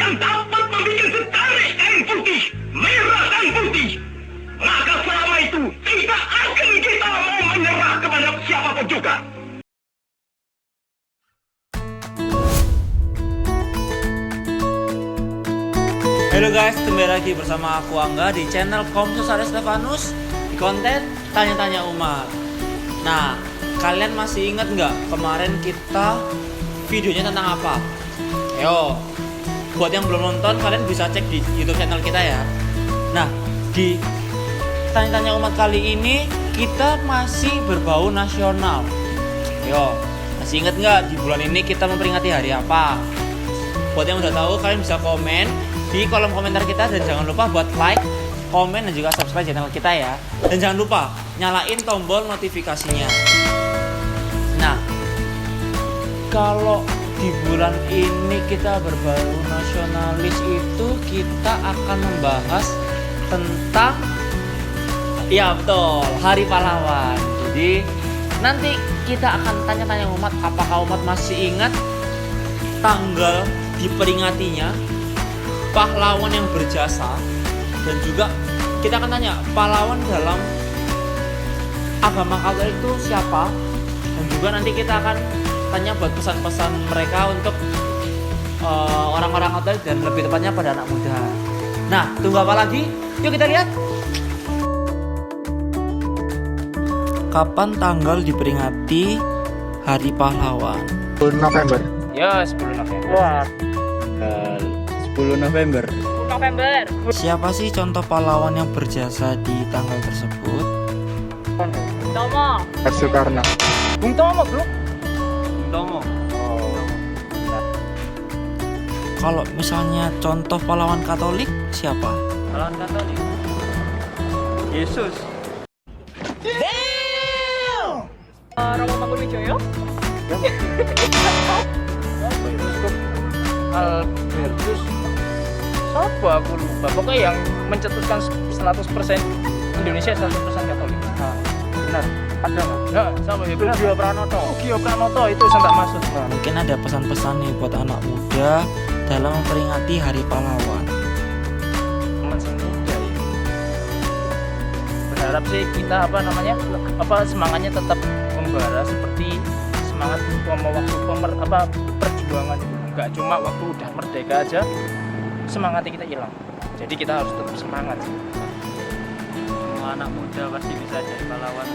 yang dapat membuat setarik kain putih, merah dan putih, maka selama itu tidak akan kita mau menyerah kepada siapapun juga. Halo guys, kembali lagi bersama aku Angga di channel Komsus Aris Stefanus di konten Tanya-Tanya Umat. Nah, kalian masih ingat nggak kemarin kita videonya tentang apa? Ayo, buat yang belum nonton kalian bisa cek di YouTube channel kita ya. Nah, di Tanya-Tanya Umat kali ini kita masih berbau nasional. Yo, masih ingat nggak di bulan ini kita memperingati hari apa? Buat yang udah tahu kalian bisa komen di kolom komentar kita dan jangan lupa buat like, komen dan juga subscribe channel kita ya. Dan jangan lupa nyalain tombol notifikasinya. Nah, kalau di bulan ini kita berbau nasionalis itu kita akan membahas tentang ya betul, Hari Pahlawan. Jadi nanti kita akan tanya-tanya umat apakah umat masih ingat tanggal diperingatinya pahlawan yang berjasa, dan juga kita akan tanya pahlawan dalam agama Katolik itu siapa, dan juga nanti kita akan tanya buat pesan-pesan mereka untuk orang-orang Katolik dan lebih tepatnya pada anak muda. Nah, tunggu apa lagi? Yuk kita lihat. Kapan tanggal diperingati Hari Pahlawan? 10 November. Ya, 10 November. Wah. 10 November. November. Siapa sih contoh pahlawan yang berjasa di tanggal tersebut? Tomo. Soekarno. Bung Tomo, Bro. Tomo. Oh. Kalau misalnya contoh pahlawan Katolik siapa? Pahlawan Katolik. Yesus. Romo Mangunwijoyo. Albertus. Siapa aku lupa. Pokoknya yang mencetuskan 100% Indonesia 100% Katolik. Nah, benar. Ada nggak? Nah, sama ya benar. Gio Pranoto. Gio Pranoto itu saya tak maksud. Nah, Mungkin ada pesan-pesan nih buat anak muda dalam memperingati Hari Pahlawan. Masih muda ya. Berharap sih kita semangatnya tetap membara seperti semangat waktu perjuangan itu. Enggak cuma waktu udah merdeka aja semangatnya kita hilang. Jadi kita harus tetap semangat sih. Semua anak muda pasti bisa jadi pahlawan.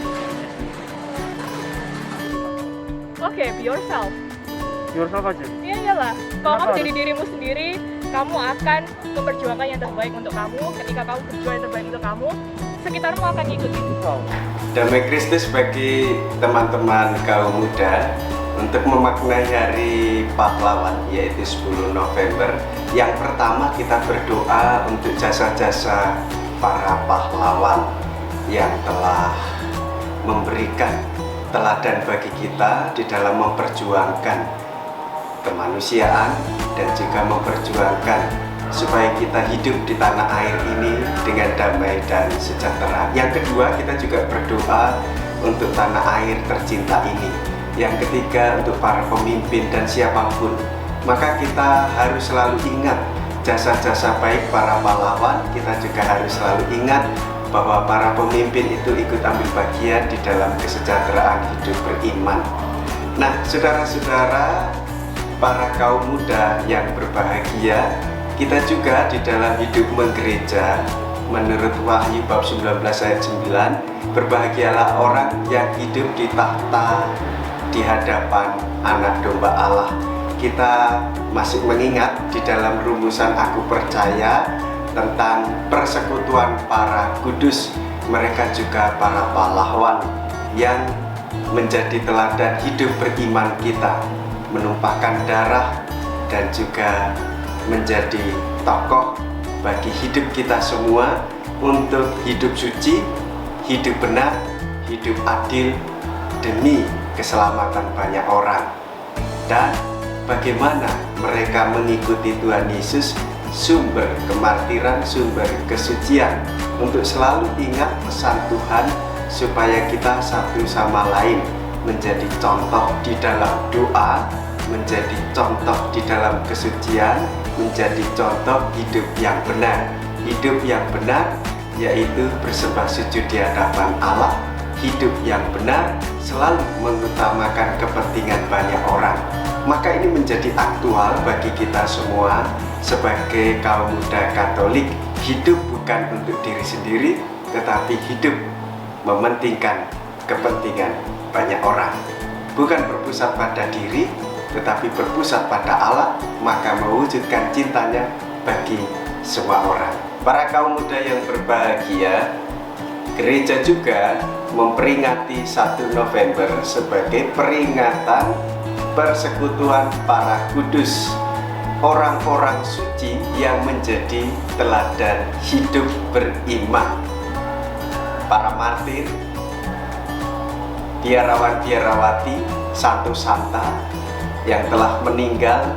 Oke, be yourself. yourself aja. Iya iyalah. Kalau kamu Kenapa jadi dirimu sendiri, kamu akan memperjuangkan yang terbaik untuk kamu. Ketika kamu berjuang yang terbaik untuk kamu, sekitarmu akan ngikutin. Damai Kristus bagi teman-teman kaum muda untuk memaknai Hari Pahlawan yaitu 10 November. Yang pertama kita berdoa untuk jasa-jasa para pahlawan yang telah memberikan teladan bagi kita di dalam memperjuangkan kemanusiaan dan juga memperjuangkan supaya kita hidup di tanah air ini dengan damai dan sejahtera. Yang kedua, kita juga berdoa untuk tanah air tercinta ini. Yang ketiga, untuk para pemimpin dan siapapun, maka kita harus selalu ingat jasa-jasa baik para pahlawan. Kita juga harus selalu ingat bahwa para pemimpin itu ikut ambil bagian di dalam kesejahteraan hidup beriman. Nah, saudara-saudara, para kaum muda yang berbahagia, kita juga di dalam hidup menggereja, menurut Wahyu bab 19 ayat 9, berbahagialah orang yang hidup di takhta di hadapan anak domba Allah. Kita masih mengingat di dalam rumusan aku percaya tentang persekutuan para kudus. Mereka juga para pahlawan yang menjadi teladan hidup beriman kita, menumpahkan darah dan juga menjadi tokoh bagi hidup kita semua untuk hidup suci, hidup benar, hidup adil demi keselamatan banyak orang. Dan bagaimana mereka mengikuti Tuhan Yesus, sumber kemartiran, sumber kesucian, untuk selalu ingat pesan Tuhan supaya kita satu sama lain menjadi contoh di dalam doa, menjadi contoh di dalam kesucian, menjadi contoh hidup yang benar. Hidup yang benar yaitu bersembah sujud di hadapan Allah. Hidup yang benar selalu mengutamakan kepentingan banyak orang. Maka ini menjadi aktual bagi kita semua sebagai kaum muda Katolik. Hidup bukan untuk diri sendiri, tetapi hidup mementingkan kepentingan banyak orang. Bukan berpusat pada diri, tetapi berpusat pada Allah, maka mewujudkan cintanya bagi semua orang. Para kaum muda yang berbahagia, gereja juga memperingati 1 November sebagai peringatan persekutuan para kudus, orang-orang suci yang menjadi teladan hidup beriman. Para martir, biarawan-biarawati, santo-santa yang telah meninggal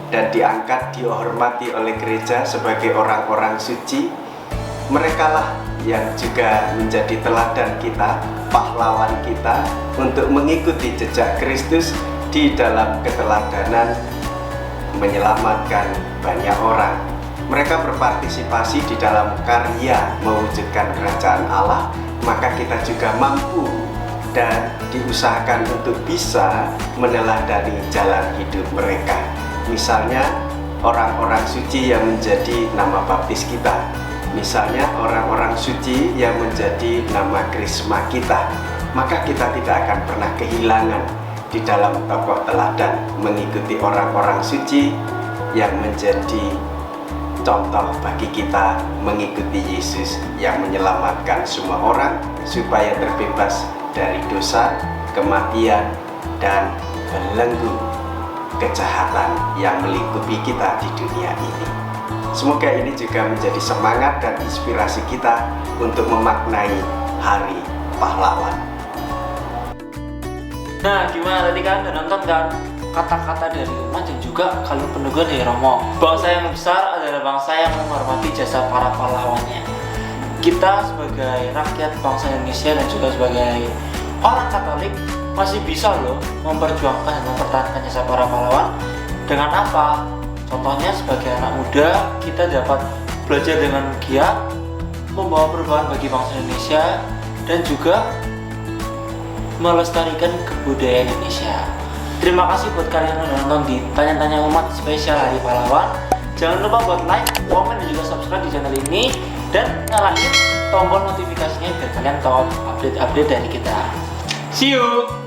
dan diangkat, dihormati oleh gereja sebagai orang-orang suci. Merekalah yang juga menjadi teladan kita, pahlawan kita untuk mengikuti jejak Kristus di dalam keteladanan menyelamatkan banyak orang. Mereka berpartisipasi di dalam karya mewujudkan kerajaan Allah, maka kita juga mampu dan diusahakan untuk bisa meneladani jalan hidup mereka. Misalnya orang-orang suci yang menjadi nama baptis kita, misalnya orang-orang suci yang menjadi nama krisma kita, maka kita tidak akan pernah kehilangan di dalam tokoh teladan mengikuti orang-orang suci yang menjadi contoh bagi kita mengikuti Yesus yang menyelamatkan semua orang supaya terbebas dari dosa, kematian, dan belenggu kejahatan yang melingkupi kita di dunia ini. Semoga ini juga menjadi semangat dan inspirasi kita untuk memaknai Hari Pahlawan. Nah, gimana tadi kan udah nonton kan kata-kata dari umat dan juga kalimat peneguhan dari Romo. Bangsa yang besar adalah bangsa yang menghormati jasa para pahlawannya. Kita sebagai rakyat bangsa Indonesia dan juga sebagai orang Katolik masih bisa loh memperjuangkan dan mempertahankan jasa para pahlawan. Dengan apa? Contohnya sebagai anak muda kita dapat belajar dengan giat membawa perubahan bagi bangsa Indonesia dan juga melestarikan kebudayaan Indonesia. Terima kasih buat kalian yang udah nonton di Tanya-Tanya Umat spesial Hari Pahlawan. Jangan lupa buat like, komen, dan juga subscribe di channel ini dan nyalain tombol notifikasinya biar kalian tahu update-update dari kita. See you!